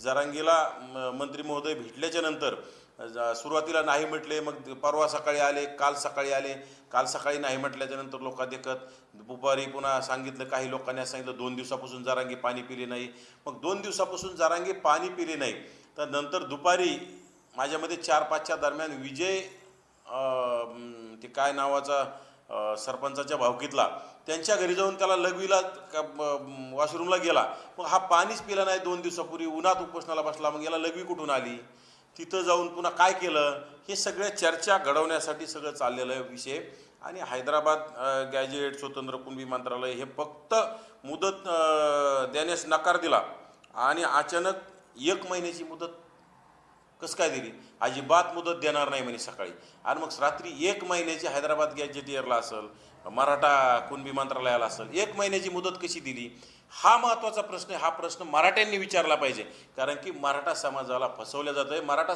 जरांगीला मंत्री महोदय भेटल्याच्या नंतर सुरुवातीला नाही म्हटले, मग परवा सकाळी आले, काल सकाळी आले, काल सकाळी नाही म्हटल्याच्यानंतर लोकांदेखत दुपारी पुन्हा सांगितलं, काही लोकांनी सांगितलं 2 दिवसापासून जरांगे पाणी पिले नाही. मग 2 दिवसापासून जरांगे पाणी पिले नाही, तर नंतर दुपारी माझ्यामध्ये 4-5च्या दरम्यान विजय ते काय नावाचा सरपंचाच्या भावकीतला, त्यांच्या घरी जाऊन त्याला लघवीला वॉशरूमला गेला. मग हा पाणीच पिला नाही 2 दिवसापूर्वी, उन्हात उपोषणाला बसला, मग याला लघवी कुठून आली? तिथं जाऊन पुन्हा काय केलं, हे सगळ्या चर्चा घडवण्यासाठी सगळं चाललेलं आहे विषय. आणि हैदराबाद गॅजेट, स्वतंत्र कुणबी मंत्रालय हे फक्त मुदत देण्यास नकार दिला आणि अचानक 1 महिन्याची मुदत कसं काय दिली? अजिबात मुदत देणार नाही म्हणे सकाळी. आणि मग रात्री 1 महिन्याची हैदराबाद गॅजेटियरला असेल, मराठा कुणबी मंत्रालयाला असेल, 1 महिन्याची मुदत कशी दिली? हा महत्त्वाचा प्रश्न आहे. हा प्रश्न मराठ्यांनी विचारला पाहिजे, कारण की मराठा समाजाला फसवलं जातं आहे. मराठा